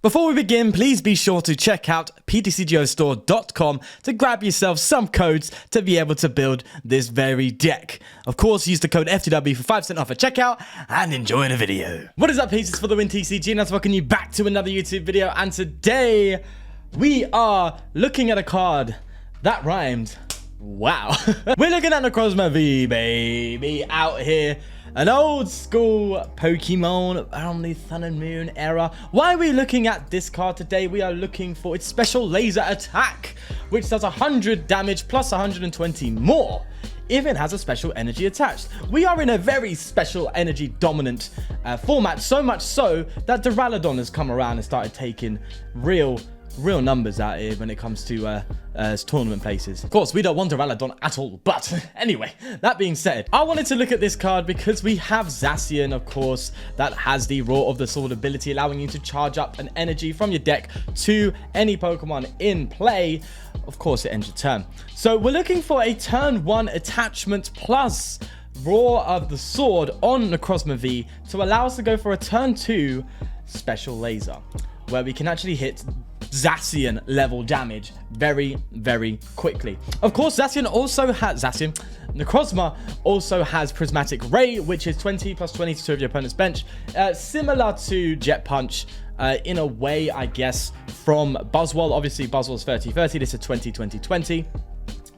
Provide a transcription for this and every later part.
Before we begin, please be sure to check out ptcgostore.com to grab yourself some codes to be able to build this very deck. Of course, use the code FTW for 5% off at checkout and enjoy the video. What is up, pieces for the win TCG, and let's welcome you back to another YouTube video. And today we are looking at a card that rhymed. Wow. We're looking at Necrozma V, baby, out here. An old school Pokemon from the Sun and Moon era. Why are we looking at this card today? We are looking for its special laser attack, which does 100 damage plus 120 more if it has a special energy attached. We are in a very special energy dominant format, so much so that Duraludon has come around and started taking real numbers out here when it comes to tournament places. Of course, we don't want Duraludon at all, but anyway, that being said, I wanted to look at this card because we have Zacian, of course, that has the Roar of the Sword ability, allowing you to charge up an energy from your deck to any Pokemon in play. Of course, it ends your turn. So we're looking for a turn 1 attachment plus Roar of the Sword on Necrozma V to allow us to go for a turn 2 special laser, where we can actually hit Zacian level damage very quickly. Of course, Necrozma also has Prismatic Ray, which is 20 plus 20 to 2 of your opponent's bench, similar to Jet Punch in a way, I guess, from Buzzwole. Obviously, Buzzwole's 30-30, this is 20-20-20.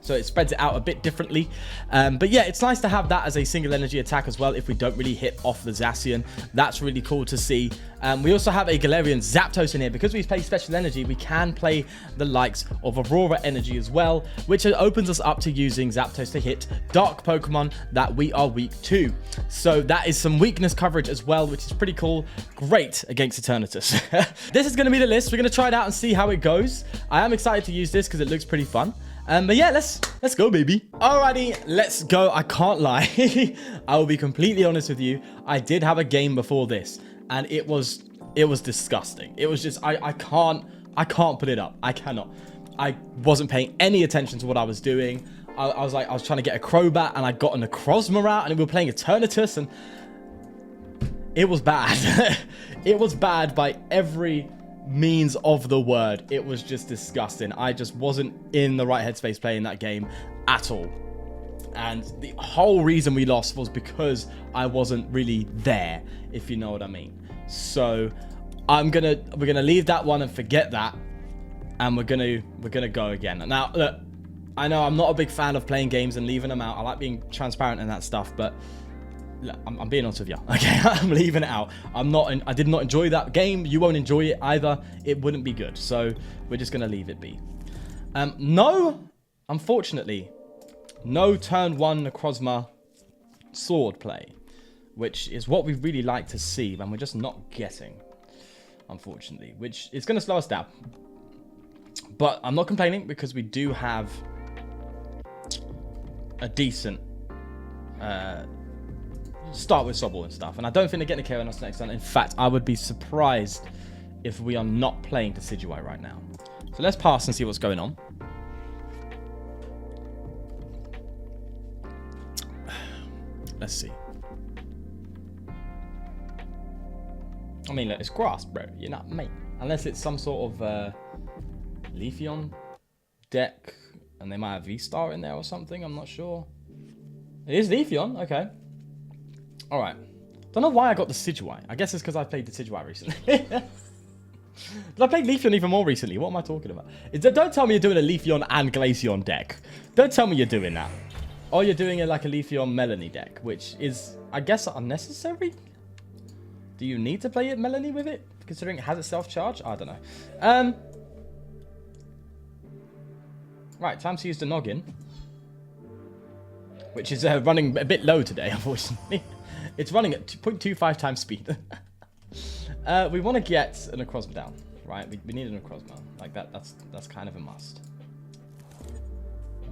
So it spreads it out a bit differently. But yeah, it's nice to have that as a single energy attack as well if we don't really hit off the Zacian. That's really cool to see. We also have a Galarian Zapdos in here. Because we play special energy, we can play the likes of Aurora Energy as well, which opens us up to using Zapdos to hit dark Pokemon that we are weak to. So that is some weakness coverage as well, which is pretty cool. Great against Eternatus. This is going to be the list. We're going to try it out and see how it goes. I am excited to use this because it looks pretty fun. But yeah, let's go, baby. Alrighty, let's go. I can't lie. I will be completely honest with you. I did have a game before this, and it was disgusting. It was just I can't put it up. I cannot. I wasn't paying any attention to what I was doing. I was trying to get a Crobat, and I got a Necrozma out, and we were playing Eternatus, and it was bad. It was bad by every means of the word. It was just disgusting. I just wasn't in the right headspace playing that game at all, and the whole reason we lost was because I wasn't really there, if you know what I mean. So we're gonna leave that one and forget that, and we're gonna go again. Now look, I know I'm not a big fan of playing games and leaving them out. I like being transparent and that stuff, but look, I'm being honest with you, okay? I'm leaving it out. I did not enjoy that game. You won't enjoy it either. It wouldn't be good. So we're just going to leave it be. No, unfortunately, no turn 1 Necrozma sword play, which is what we really like to see, and we're just not getting, unfortunately, which is going to slow us down. But I'm not complaining because we do have a decent start with Sobble and stuff, and I don't think they're getting a KO on us next turn. In fact, I would be surprised if we are not playing Ptcgo right now. So let's pass and see what's going on. Let's see. I mean, look, it's grass, bro. You're not mate. Unless it's some sort of Leafeon deck, and they might have V-Star in there or something. I'm not sure. It is Leafeon. Okay. All right. Don't know why I got the Ptcgo. I guess it's because I played the Ptcgo recently. Did I play Leafeon even more recently? What am I talking about? Don't tell me you're doing a Leafeon and Glaceon deck. Don't tell me you're doing that. Or you're doing like a Leafeon Melanie deck, which is, I guess, unnecessary. Do you need to play it Melanie with it, considering it has a self-charge? I don't know. Right, time to use the Noggin, which is running a bit low today, unfortunately. It's running at 0.25 times speed. We want to get a Necrozma down, right? We need a Necrozma. Like that's kind of a must.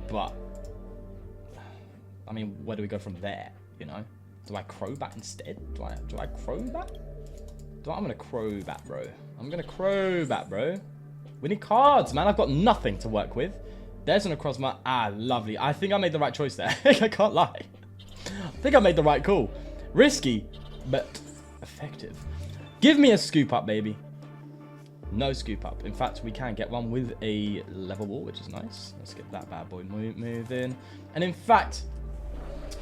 But I mean, where do we go from there? You know, do I Crobat instead? Do I Crobat? I'm gonna Crobat, bro. I'm gonna Crobat, bro. We need cards, man. I've got nothing to work with. There's a Necrozma. Ah, lovely. I think I made the right choice there. I can't lie. I think I made the right call. Risky, but effective. Give me a Scoop Up, baby. No Scoop Up. In fact, we can get one with a Level Ball, which is nice. Let's get that bad boy moving. And in fact,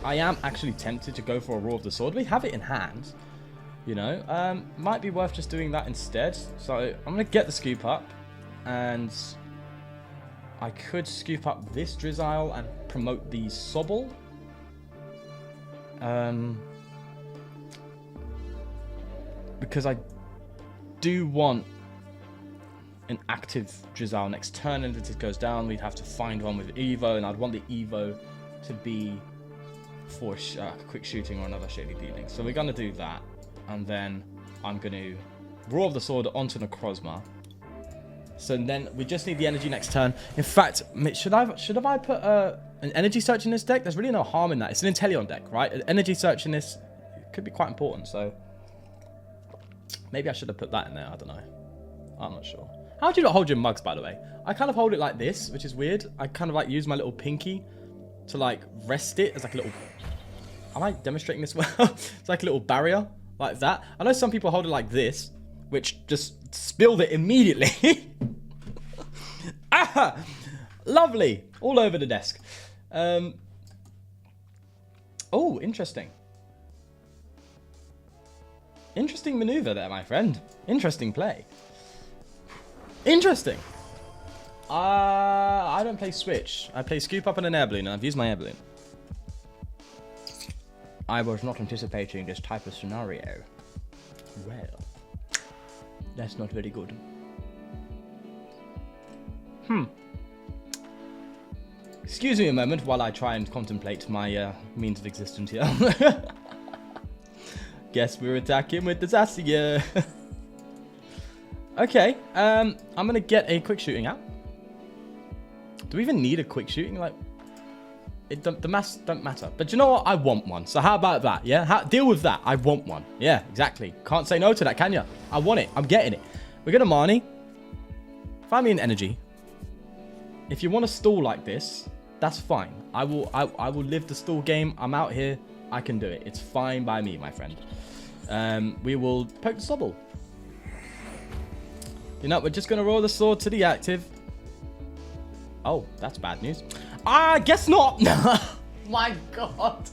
I am actually tempted to go for a Roar of the Sword. We have it in hand, you know. Might be worth just doing that instead. So I'm going to get the Scoop Up. And I could Scoop Up this Drizzile and promote the Sobble. Because I do want an active Drizzile next turn, and if it goes down, we'd have to find one with Evo, and I'd want the Evo to be for quick shooting or another shady dealing. So we're going to do that, and then I'm going to Roar of the Sword onto Necrozma. So then we just need the energy next turn. In fact, should I put an energy search in this deck? There's really no harm in that. It's an Inteleon deck, right? An energy search in this could be quite important, so maybe I should have put that in there. I don't know. I'm not sure. How do you not hold your mugs, by the way? I kind of hold it like this, which is weird. I kind of like use my little pinky to like rest it as like a little... Am I demonstrating this well? It's like a little barrier like that. I know some people hold it like this, which just spilled it immediately. Ah! Lovely. All over the desk. Oh, interesting. Interesting maneuver there, my friend. Interesting play. Interesting. I don't play Switch. I play Scoop Up and an Air Balloon, and I've used my Air Balloon. I was not anticipating this type of scenario. Well, that's not very good. Excuse me a moment while I try and contemplate my means of existence here. Guess we're attacking with the Zacian. Okay, I'm gonna get a quick shooting out. Do we even need a quick shooting? Like, the maths don't matter. But you know what? I want one. So how about that? Yeah, deal with that. I want one. Yeah, exactly. Can't say no to that, can you? I want it. I'm getting it. We're gonna Marnie. Find me an energy. If you want to stall like this, that's fine. I will live the stall game. I'm out here. I can do it. It's fine by me, my friend. We will poke the Sobble. You know, we're just going to roll the sword to the active. Oh, that's bad news. I guess not. My God.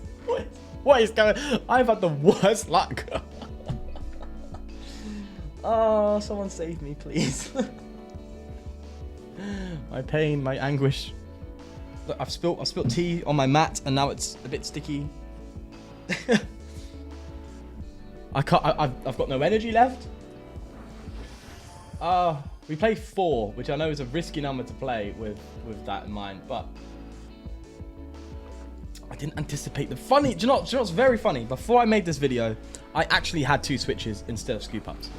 What is going on? I've had the worst luck. Oh, someone save me, please. My pain, my anguish. Look, I've spilt tea on my mat, and now it's a bit sticky. I've got no energy left. We play 4, which I know is a risky number to play with that in mind, but I didn't anticipate the funny. Do you know what's very funny? Before I made this video, I actually had 2 switches instead of Scoop Ups.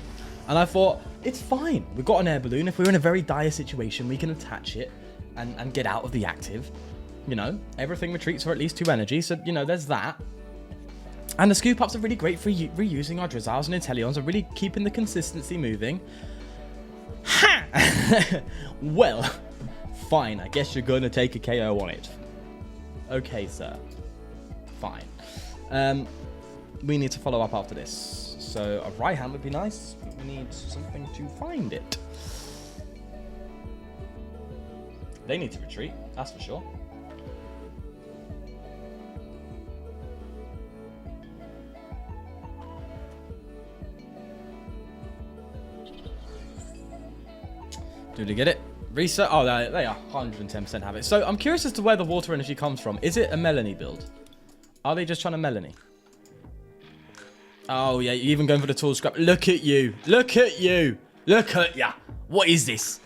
And I thought, it's fine. We've got an Air Balloon. If we're in a very dire situation, we can attach it and get out of the active. You know, everything retreats for at least 2 energy. So, you know, there's that. And the Scoop Ups are really great for reusing our Drizziles and Inteleons and really keeping the consistency moving. Ha! Well, fine. I guess you're going to take a KO on it. Okay, sir. Fine. We need to follow up after this. So a Raihan would be nice. We need something to find it. They need to retreat, that's for sure. Do they get it? Reset. Oh, they are 110% have it. So I'm curious as to where the water energy comes from. Is it a Melanie build? Are they just trying to Melanie? Oh, yeah, you're even going for the tool scrap. Look at you. Look at you. Look at ya. What is this?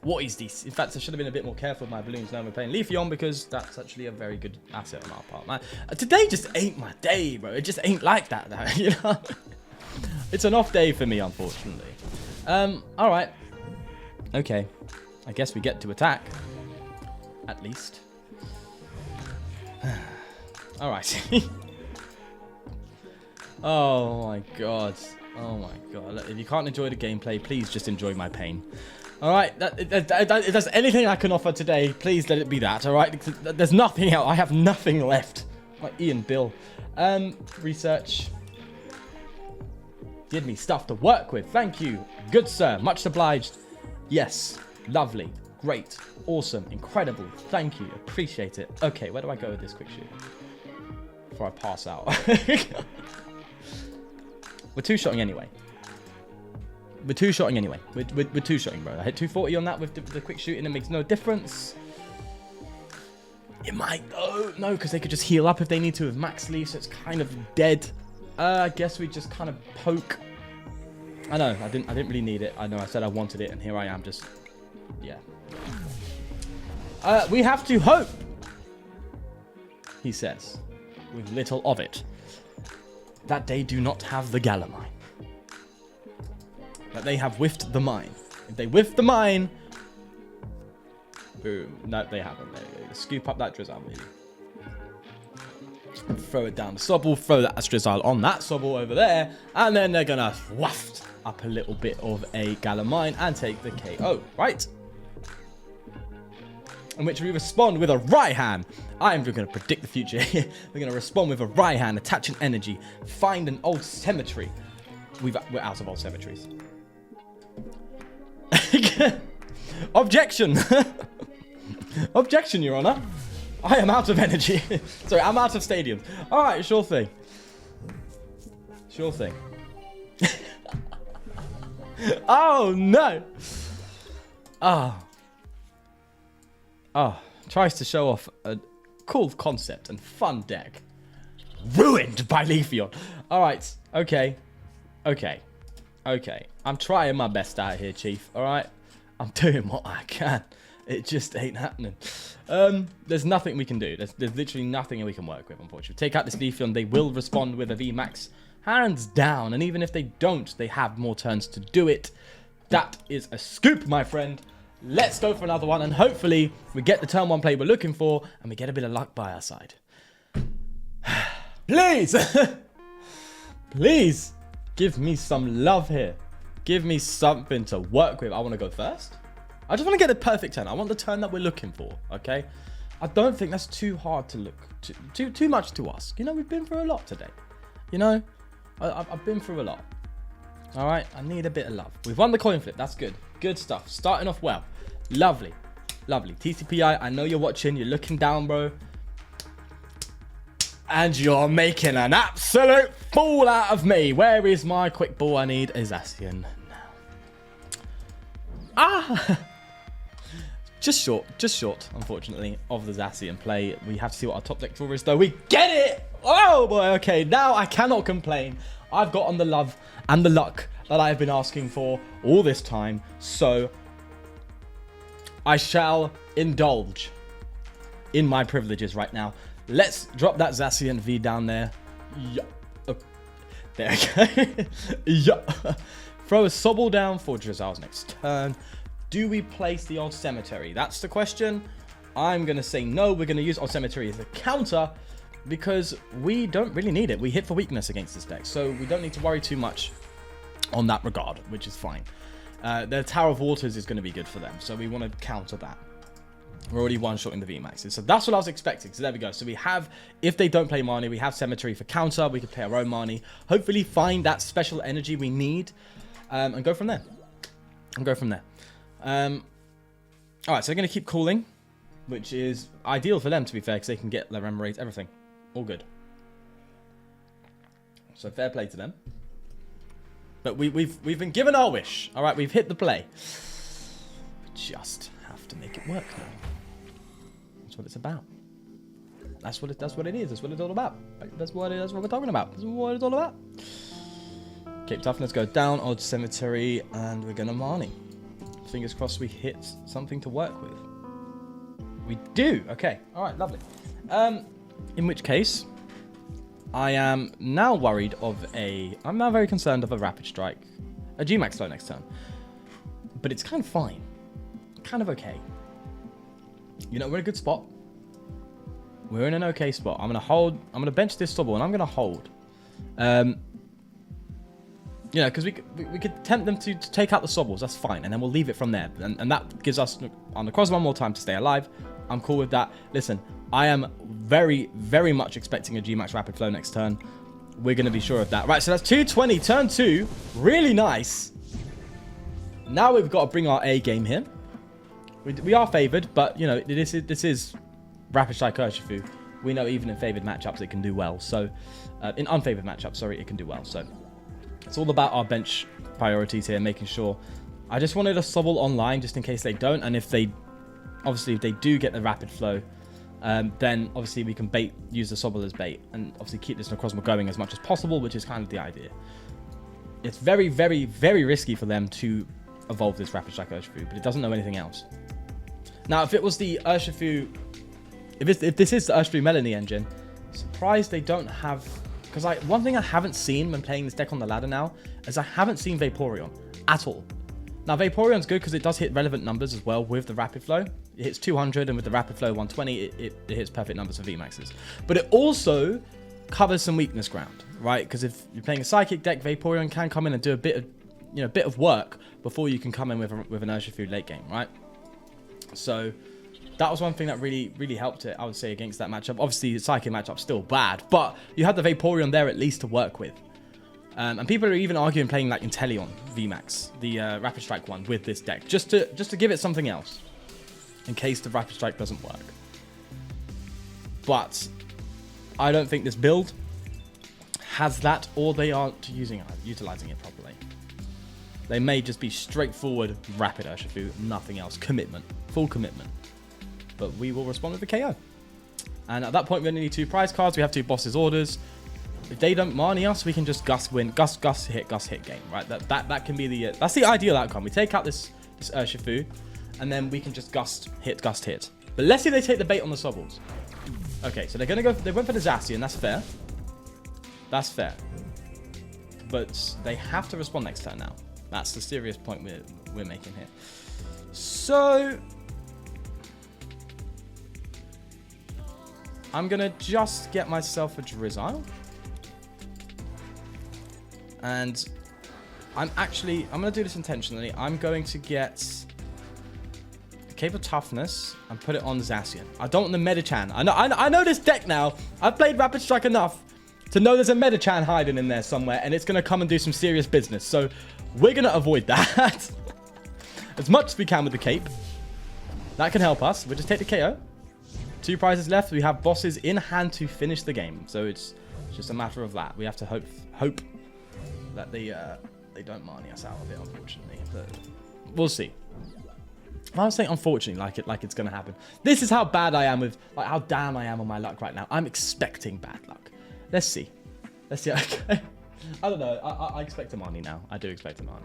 What is this? In fact, I should have been a bit more careful with my balloons now we're playing Leafeon, because that's actually a very good asset on our part, man. Today just ain't my day, bro. It just ain't like that, though, you know? It's an off day for me, unfortunately. All right. Okay. I guess we get to attack. At least. All right. Oh my god. Oh my god. If you can't enjoy the gameplay, please just enjoy my pain. Alright, if there's anything I can offer today, please let it be that, alright? There's nothing else. I have nothing left. Like Ian Bill. Research. Give me stuff to work with. Thank you. Good sir. Much obliged. Yes. Lovely. Great. Awesome. Incredible. Thank you. Appreciate it. Okay, where do I go with this quick shoot? Before I pass out. We're two-shotting anyway. We're two-shotting anyway. We're two-shotting, bro. I hit 240 on that with the quick shooting. It makes no difference. It might... Oh, no, because they could just heal up if they need to with max leaf, so it's kind of dead. I guess we just kind of poke. I know, I didn't really need it. I know I said I wanted it, and here I am just... Yeah. We have to hope, he says, with little of it, that they do not have the Galamine. That they have whiffed the mine. If they whiff the mine... Boom. No, they haven't. They scoop up that Drizzile, maybe. And throw it down the Sobble, throw that Drizzile on that Sobble over there, and then they're gonna waft up a little bit of a Galamine and take the KO, right? In which we respond with a Raihan. I am going to predict the future here. We're going to respond with a Raihan, attach an energy, find an Old Cemetery. We're out of Old Cemeteries. Objection! Objection, Your Honor. I am out of energy. Sorry, I'm out of stadiums. Alright, sure thing. Sure thing. Oh, no. Tries to show off a cool concept and fun deck. Ruined by Leafeon. Alright, okay. I'm trying my best out here, Chief. Alright? I'm doing what I can. It just ain't happening. There's nothing we can do. There's literally nothing we can work with, unfortunately. Take out this Leafeon, they will respond with a VMAX. Hands down. And even if they don't, they have more turns to do it. That is a scoop, my friend. Let's go for another one. And hopefully, we get the turn one play we're looking for. And we get a bit of luck by our side. Please! Please! Give me some love here. Give me something to work with. I want to go first. I just want to get the perfect turn. I want the turn that we're looking for, okay? I don't think that's too hard to look, too much to ask. You know, we've been through a lot today. You know, I've been through a lot. All right, I need a bit of love. We've won the coin flip. That's good. Good stuff. Starting off well. Lovely. Lovely. TCPI, I know you're watching. You're looking down, bro. And you're making an absolute fool out of me. Where is my quick ball? I need a Zacian now. Just short, unfortunately, of the Zacian play. We have to see what our top deck draw is, though. We get it! Oh, boy, okay. Now I cannot complain. I've gotten the love and the luck that I have been asking for all this time. So, I shall indulge in my privileges right now. Let's drop that Zacian V down there. Yeah. Oh, there we go. Yeah. Throw a Sobble down for Drizzile's next turn. Do we place the Old Cemetery? That's the question. I'm going to say no. We're going to use Old Cemetery as a counter because we don't really need it. We hit for weakness against this deck, so we don't need to worry too much on that regard, which is fine. Their Tower of Waters is going to be good for them, so we want to counter that. We're already one-shotting the VMAXs, so that's what I was expecting. So there we go. So we have, if they don't play Marnie, we have Cemetery for counter. We could play our own Marnie. Hopefully find that special energy we need and go from there. Alright, so they're going to keep calling, which is ideal for them, to be fair, because they can get their Remoraid, everything. All good. So fair play to them. But we've been given our wish. Alright, we've hit the play. We just have to make it work now. That's what it's about. That's what it is. That's what it's all about. That's what we're talking about. That's what it's all about. Cape Toughness goes down, Old Cemetery, and we're going to Marnie. Fingers crossed we hit something to work with. We do. Okay. All right. Lovely. In which case, I am now worried of I'm now very concerned of a Rapid Strike. A G-Max flow next turn. But it's kind of fine. Kind of okay. You know, we're in a good spot. We're in an okay spot. I'm going to hold. I'm going to bench this Sobble, and I'm going to hold. You know, because we could tempt them to take out the Sobbles. That's fine. And then we'll leave it from there. And that gives us on the Necrozma more time to stay alive. I'm cool with that. Listen, I am very, very much expecting a G-Max Rapid Flow next turn. we're going to be sure of that. Right, so that's 220. Turn 2. Really nice. Now we've got to bring our A game here. We are favored, but, you know, this is Rapid Strike Urshifu. We know even in favored matchups it can do well. So, in unfavored matchups, sorry, it can do well. So, it's all about our bench priorities here, making sure. I just wanted a Sobble online just in case they don't. And if they, obviously, if they do get the Rapid Flow, then obviously we can use the Sobble as bait. And obviously keep this Necrozma going as much as possible, which is kind of the idea. It's very, very, very risky for them to evolve this Rapid Strike Urshifu, but it doesn't know anything else. Now, if it was the Urshifu, if this is the Urshifu Melanie engine, surprised they don't have, because one thing I haven't seen when playing this deck on the ladder now is I haven't seen Vaporeon at all. Now, Vaporeon's good because it does hit relevant numbers as well with the Rapid Flow. It hits 200, and with the Rapid Flow 120, it hits perfect numbers for VMAXs. But it also covers some weakness ground, right? Because if you're playing a Psychic deck, Vaporeon can come in and do a bit of work before you can come in with an Urshifu late game, right? So that was one thing that really, really helped it, I would say, against that matchup. Obviously, the Psychic matchup's still bad, but you had the Vaporeon there at least to work with. And people are even arguing playing like Inteleon VMAX, the Rapid Strike one, with this deck, just to give it something else in case the Rapid Strike doesn't work. But I don't think this build has that, or they aren't utilizing it properly. They may just be straightforward Rapid Urshifu, nothing else. Commitment. Full commitment. But we will respond with a KO. And at that point, we only need 2 prize cards. We have 2 bosses' orders. If they don't Marnie us, we can just Gus win. Gus hit game, right? That can be the... that's the ideal outcome. We take out this Urshifu, and then we can just Gus hit. But let's see if they take the bait on the Sobbles. Okay, so they're going to go... They went for the Zacian. That's fair. That's fair. But they have to respond next turn now. That's the serious point we're making here. So I'm going to just get myself a Drizzile. And I'm going to do this intentionally. I'm going to get the Cape of Toughness and put it on Zacian. I don't want the Medicham. I know this deck now. I've played Rapid Strike enough to know there's a Medicham hiding in there somewhere, and it's going to come and do some serious business. So we're going to avoid that as much as we can with the Cape. That can help us. We'll just take the KO. 2 prizes left. We have bosses in hand to finish the game. So it's just a matter of that. We have to hope that they don't Marnie us out of it, unfortunately. But we'll see. I was saying unfortunately, like it's going to happen. This is how bad I am with, like, how down I am on my luck right now. I'm expecting bad luck. Let's see. Okay. I don't know. I expect a Marnie now. I do expect a Marnie.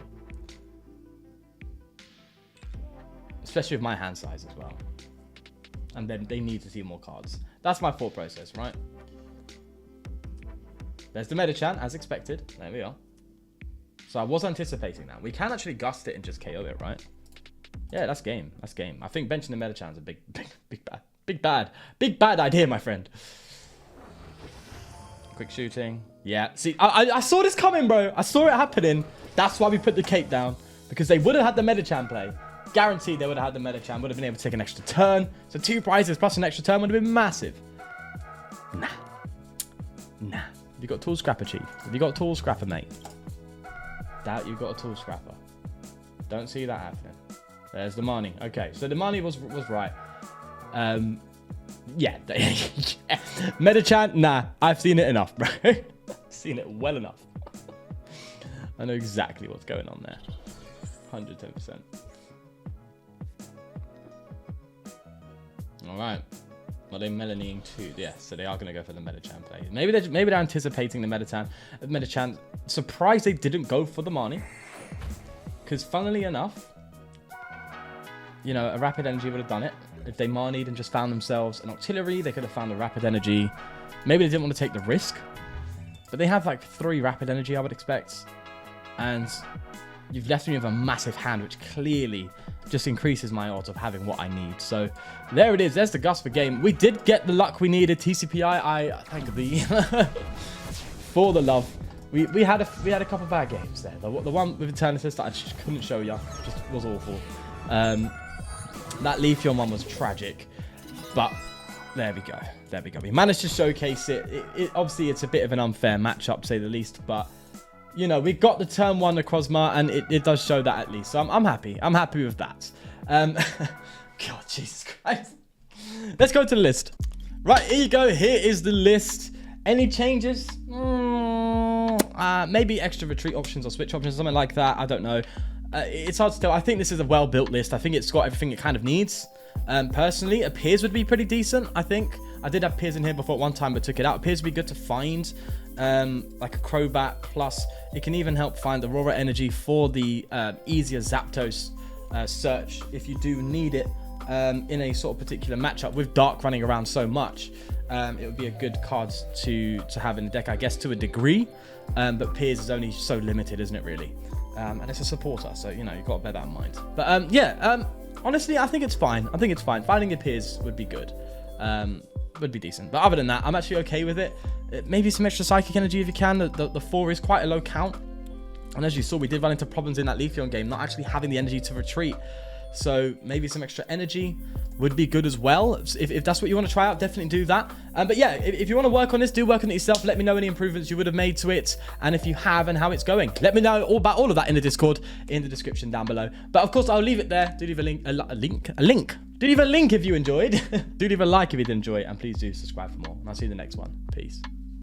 Especially with my hand size as well. And then they need to see more cards. That's my thought process, right? There's the Medicham, as expected. There we are. So I was anticipating that. We can actually gust it and just KO it, right? Yeah, that's game. That's game. I think benching the Medicham is a big bad idea, my friend. Quick shooting. Yeah. See, I saw this coming, bro. I saw it happening. That's why we put the Cape down. Because they would have had the Medicham play. Guaranteed they would have had the Medicham. Would have been able to take an extra turn. So 2 prizes plus an extra turn would have been massive. Nah. Have you got Tool Scrapper, Chief? Have you got Tool Scrapper, mate? Doubt you got a Tool Scrapper. Don't see that happening. There's the Marnie. Okay, so the Marnie was right. Yeah. Medicham, nah. I've seen it enough, bro. Seen it well enough. I know exactly what's going on there. 110%. All right. Well, they're Melanieing too. Yeah, so they are going to go for the Medicham play. Maybe they're anticipating the Medicham. Surprised they didn't go for the Marnie. Because funnily enough, you know, a Rapid Energy would have done it. If they Marnied and just found themselves an Auxiliary, they could have found a Rapid Energy. Maybe they didn't want to take the risk. But they have like 3 Rapid Energy, I would expect. And you've left me with a massive hand, which clearly just increases my odds of having what I need. So there it is. There's the Gus for game. We did get the luck we needed. TCPI, I thank thee for the love. We had a couple of bad games there. The one with Eternatus that I just couldn't show you just was awful. That Leafeon one was tragic. But There we go. There we go. We managed to showcase it. Obviously, it's a bit of an unfair matchup, to say the least. But, you know, we got the turn 1 Necrozma, and it does show that at least. So I'm happy. I'm happy with that. God, Jesus Christ. Let's go to the list. Right, here you go. Here is the list. Any changes? Maybe extra retreat options or switch options, something like that. I don't know. It's hard to tell. I think this is a well-built list. I think it's got everything it kind of needs. Personally, Appears would be pretty decent, I think. I did have Appears in here before at one time, but took it out. Appears would be good to find, like a Crobat, plus it can even help find Aurora Energy for the easier Zapdos search if you do need it in a sort of particular matchup. With Dark running around so much, it would be a good card to have in the deck, I guess, to a degree. But Piers is only so limited, isn't it, really? And it's a supporter, so, you know, you've got to bear that in mind. But, yeah, honestly, I think it's fine. I think it's fine. Finding a Piers would be good. Would be decent. But other than that, I'm actually okay with it. Maybe some extra Psychic Energy if you can. The 4 is quite a low count. And as you saw, we did run into problems in that Leafeon game, not actually having the energy to retreat. So maybe some extra energy would be good as well. If that's what you want to try out, definitely do that. But yeah, if you want to work on this, do work on it yourself. Let me know any improvements you would have made to it, and if you have, and how it's going. Let me know all about all of that in the Discord, in the description down below. But of course, I'll leave it there. Do leave a link. Do leave a link if you enjoyed. Do leave a like if you did enjoy it, and please do subscribe for more. And I'll see you in the next one. Peace.